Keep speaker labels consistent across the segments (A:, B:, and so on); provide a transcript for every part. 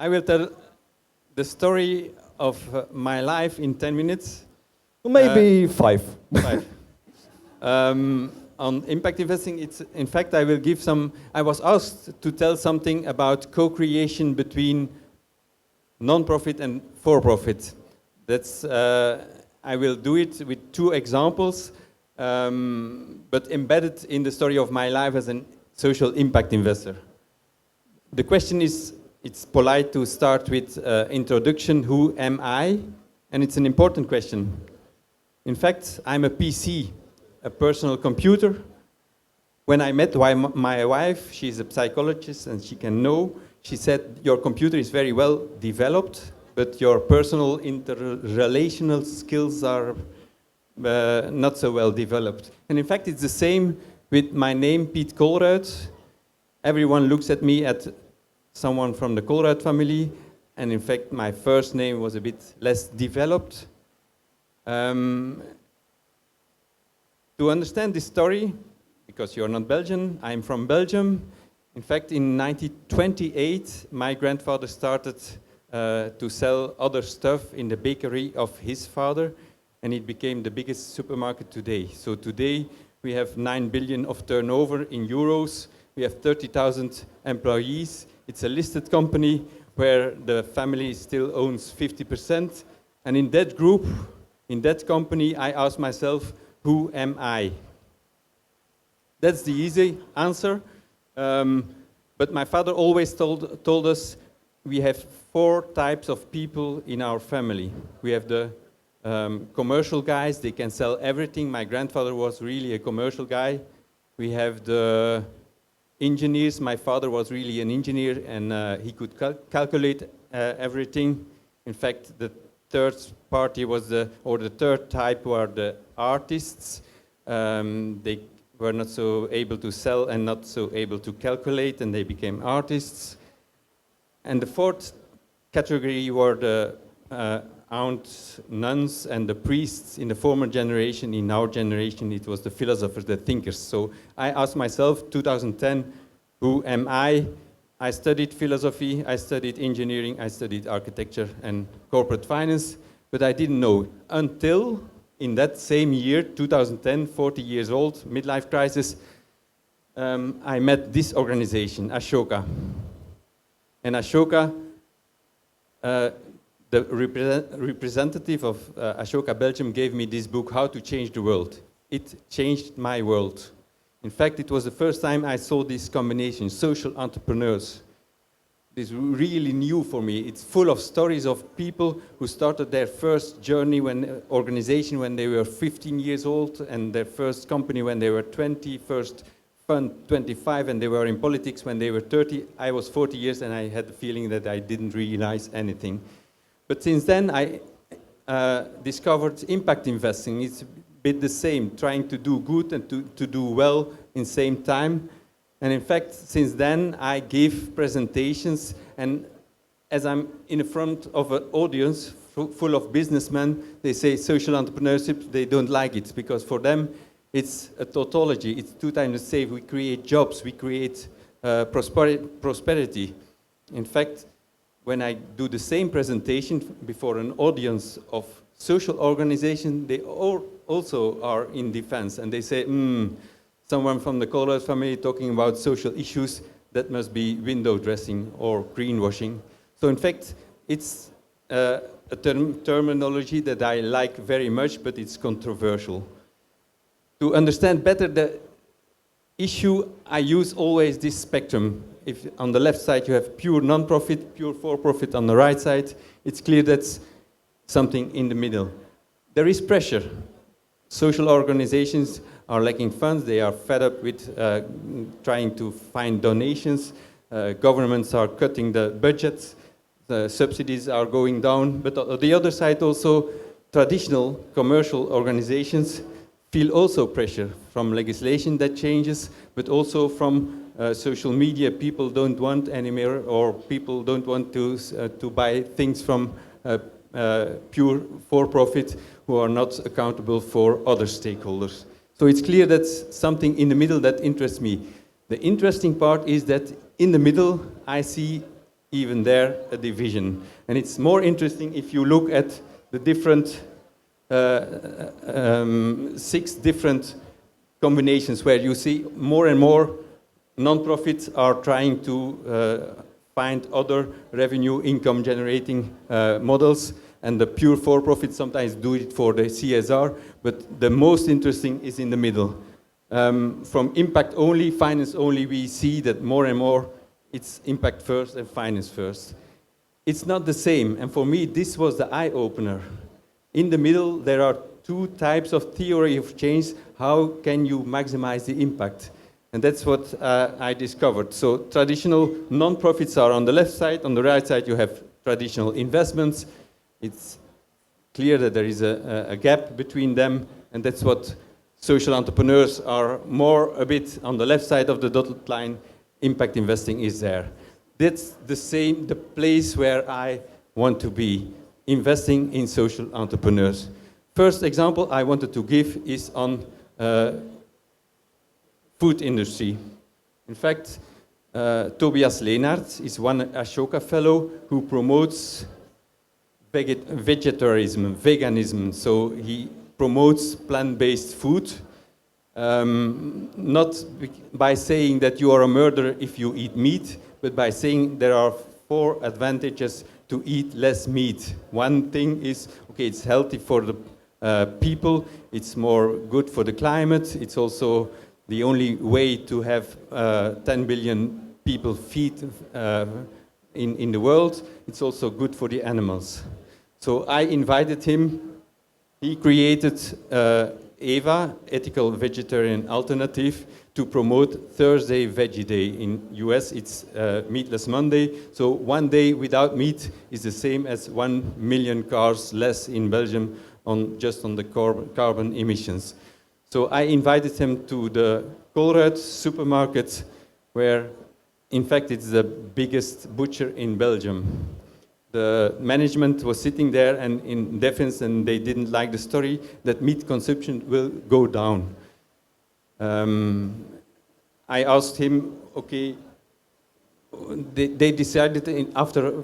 A: I will tell the story of my life in 10 minutes.
B: Maybe 5.
A: 5. On impact investing, in fact, I will give some. I was asked to tell something about co-creation between non-profit and for-profit. I will do it with 2 examples, but embedded in the story of my life as a social impact investor. The question is, it's polite to start with introduction, who am I? And it's an important question. In fact, I'm a PC, a personal computer. When I met my wife, she's a psychologist and she can know, she said, your computer is very well developed, but your personal interrelational skills are not so well developed. And in fact, it's the same with my name, Piet Colruyt. Everyone looks at me as someone from the Colruyt family, and in fact, my first name was a bit less developed. To understand this story, because you're not Belgian, I'm from Belgium. In fact, in 1928, my grandfather started to sell other stuff in the bakery of his father, and it became the biggest supermarket today. So today, we have 9 billion of turnover in euros. We have 30,000 employees. It's a listed company where the family still owns 50%. And in that group, in that company, I asked myself, who am I? That's the easy answer. But my father always told us we have 4 types of people in our family. We have the commercial guys, they can sell everything. My grandfather was really a commercial guy. We have the engineers. My father was really an engineer and he could calculate everything. In fact, the third party was the third type were the artists. They were not so able to sell and not so able to calculate, and they became artists. And the 4th category were the aunt, nuns, and the priests in the former generation. In our generation, it was the philosophers, the thinkers. So I asked myself, 2010, who am I? I studied philosophy, I studied engineering, I studied architecture and corporate finance, but I didn't know until in that same year, 2010, 40 years old, midlife crisis, I met this organization, Ashoka. And Ashoka, the representative of Ashoka Belgium gave me this book, How to Change the World. It changed my world. In fact, it was the first time I saw this combination, social entrepreneurs. This is really new for me. It's full of stories of people who started their first journey organization when they were 15 years old, and their first company when they were 20, first fund 25, and they were in politics when they were 30. I was 40 years and I had the feeling that I didn't realize anything. But since then I discovered impact investing. It's a bit the same, trying to do good and to do well in the same time. And in fact, since then, I give presentations, and as I'm in front of an audience full of businessmen, they say social entrepreneurship, they don't like it, because for them, it's a tautology. It's 2 times the same. We create jobs, we create prosperity. In fact, when I do the same presentation before an audience of social organizations, they all also are in defense, and they say, someone from the Colruyt family talking about social issues, that must be window dressing or greenwashing. So in fact, it's a terminology that I like very much, but it's controversial. To understand better the issue, I use always this spectrum. If on the left side you have pure non-profit, pure for-profit on the right side, it's clear that's something in the middle. There is pressure. Social organizations are lacking funds. They are fed up with trying to find donations. Governments are cutting the budgets. The subsidies are going down. But on the other side also, traditional commercial organizations feel also pressure from legislation that changes, but also from social media. People don't want anymore, or people don't want to buy things from pure for-profit who are not accountable for other stakeholders. So it's clear that's something in the middle that interests me. The interesting part is that in the middle I see even there a division. And it's more interesting if you look at the different 6 different combinations where you see more and more non-profits are trying to find other revenue income generating models, and the pure for-profit sometimes do it for the CSR, but the most interesting is in the middle. From impact only, finance only, we see that more and more it's impact first and finance first. It's not the same, and for me this was the eye-opener. In the middle there are 2 types of theory of change. How can you maximize the impact? And that's what I discovered. So traditional non-profits are on the left side. On the right side you have traditional investments. It's clear that there is a gap between them, and that's what social entrepreneurs are more a bit on the left side of the dotted line. Impact investing is there. That's the place where I want to be, investing in social entrepreneurs. First example I wanted to give is on food industry. In fact, Tobias Leenaert is one Ashoka fellow who promotes vegetarianism, veganism. So he promotes plant-based food, not by saying that you are a murderer if you eat meat, but by saying there are 4 advantages to eat less meat. One thing is, okay, it's healthy for the people, it's more good for the climate, it's also the only way to have 10 billion people feed in the world. It's also good for the animals. So I invited him. He created EVA, Ethical Vegetarian Alternative, to promote Thursday Veggie Day. In US it's Meatless Monday. So 1 day without meat is the same as 1 million cars less in Belgium just on the carbon emissions. So I invited him to the Colruyt supermarket, where in fact it's the biggest butcher in Belgium. The management was sitting there and in defense, and they didn't like the story that meat consumption will go down. I asked him, okay, they decided after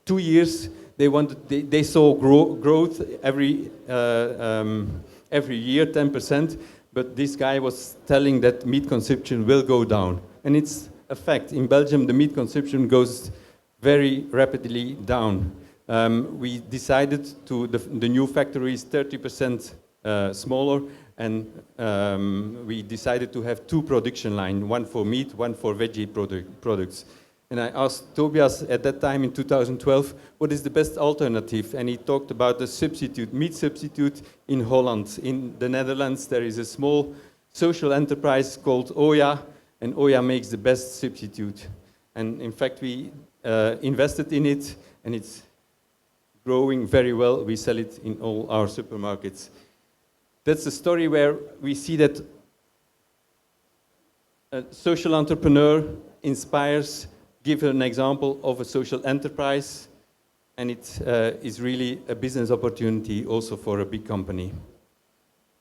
A: 2 years they saw growth every year, 10%, but this guy was telling that meat consumption will go down. And it's a fact. In Belgium, the meat consumption goes very rapidly down. We decided the new factory is 30% smaller, and we decided to have 2 production lines, one for meat, one for veggie products. And I asked Tobias at that time in 2012, what is the best alternative? And he talked about the meat substitute in Holland. In the Netherlands, there is a small social enterprise called Oya, and Oya makes the best substitute. And in fact, we invested in it, and it's growing very well. We sell it in all our supermarkets. That's a story where we see that a social entrepreneur inspires, give an example of a social enterprise, and it is really a business opportunity also for a big company.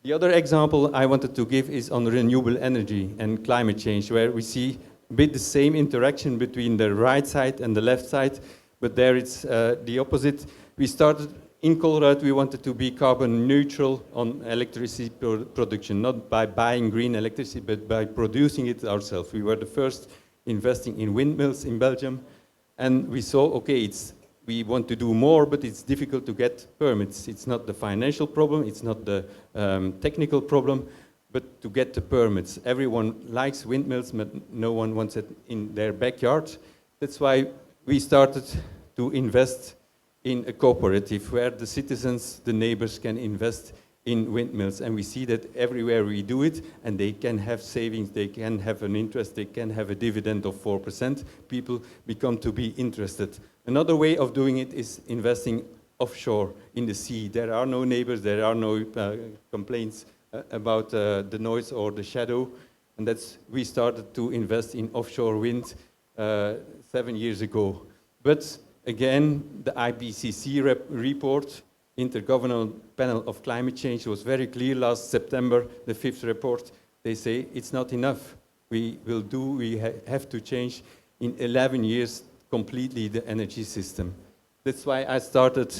A: The other example I wanted to give is on renewable energy and climate change, where we see a bit the same interaction between the right side and the left side, but there it's the opposite. We started in Colruyt, we wanted to be carbon neutral on electricity production, not by buying green electricity, but by producing it ourselves. We were the first investing in windmills in Belgium, and we saw, okay, we want to do more, but it's difficult to get permits. It's not the financial problem, it's not the technical problem, but to get the permits. Everyone likes windmills, but no one wants it in their backyard. That's why we started to invest in a cooperative where the citizens, the neighbors can invest in windmills, and we see that everywhere we do it, and they can have savings, they can have an interest, they can have a dividend of 4%, people become to be interested. Another way of doing it is investing offshore in the sea. There are no neighbors, there are no complaints about the noise or the shadow, and we started to invest in offshore wind 7 years ago. But again, the IPCC report, Intergovernmental Panel of Climate Change, was very clear last September, the 5th report. They say it's not enough. We have to change in 11 years completely the energy system. That's why I started,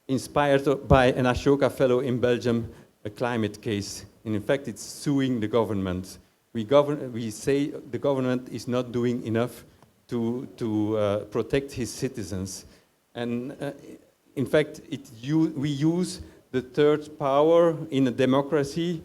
A: inspired by an Ashoka Fellow in Belgium, a climate case. And in fact, it's suing the government. We say the government is not doing enough to protect his citizens. And in fact, we use the third power in a democracy.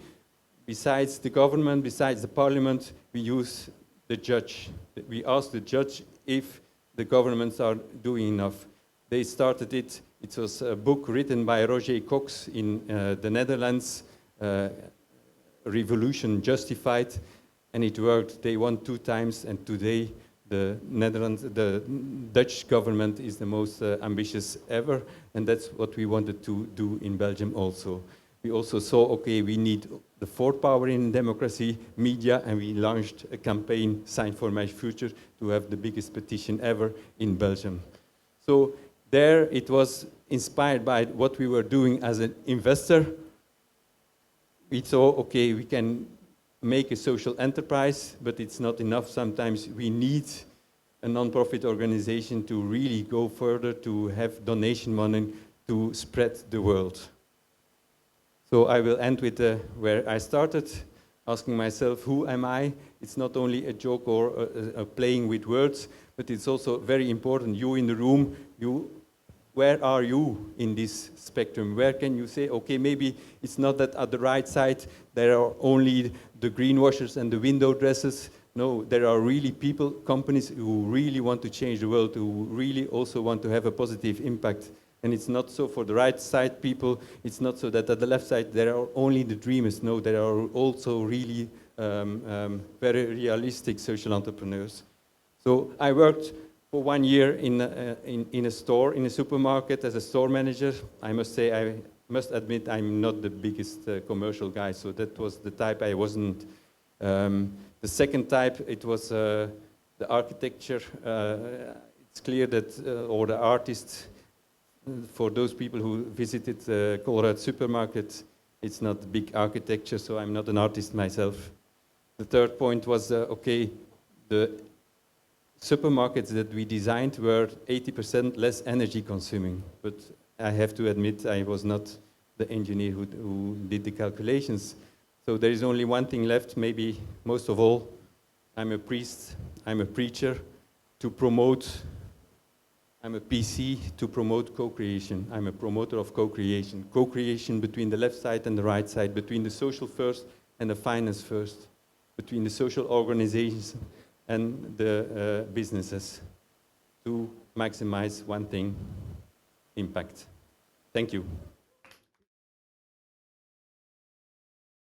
A: Besides the government, besides the parliament, we use the judge. We ask the judge if the governments are doing enough. They started it. It was a book written by Roger Cox in the Netherlands, Revolution Justified, and it worked. They won 2 times, and today the Dutch government is the most ambitious ever, and that's what we wanted to do in Belgium also. We also saw, okay, we need the fourth power in democracy, media, and we launched a campaign, Sign for My Future, to have the biggest petition ever in Belgium. So there it was inspired by what we were doing as an investor. We thought, okay, we can make a social enterprise, but it's not enough. Sometimes we need a non-profit organization to really go further, to have donation money to spread the world. So I will end with where I started, asking myself, who am I? It's not only a joke or a playing with words, but it's also very important. You in the room, where are you in this spectrum? Where can you say, okay, maybe it's not that at the right side there are only the greenwashers and the window dressers. No, there are really people, companies who really want to change the world, who really also want to have a positive impact. And it's not so for the right side people, it's not so that at the left side there are only the dreamers. No, there are also really very realistic social entrepreneurs. So I worked for 1 year in a store, in a supermarket as a store manager. I must say, I must admit I'm not the biggest commercial guy, so that was the type I wasn't. The second type, it was the architecture. It's clear that, or the artists, for those people who visited Colruyt supermarket, it's not big architecture, so I'm not an artist myself. The third point was, okay, the supermarkets that we designed were 80% less energy consuming, but I have to admit I was not the engineer who did the calculations. So there is only one thing left, maybe most of all. I'm a priest, I'm a preacher, to promote. I'm a PC to promote co-creation. I'm a promoter of co-creation. Co-creation between the left side and the right side, between the social first and the finance first, between the social organizations and the businesses, to maximize one thing, impact. Thank you.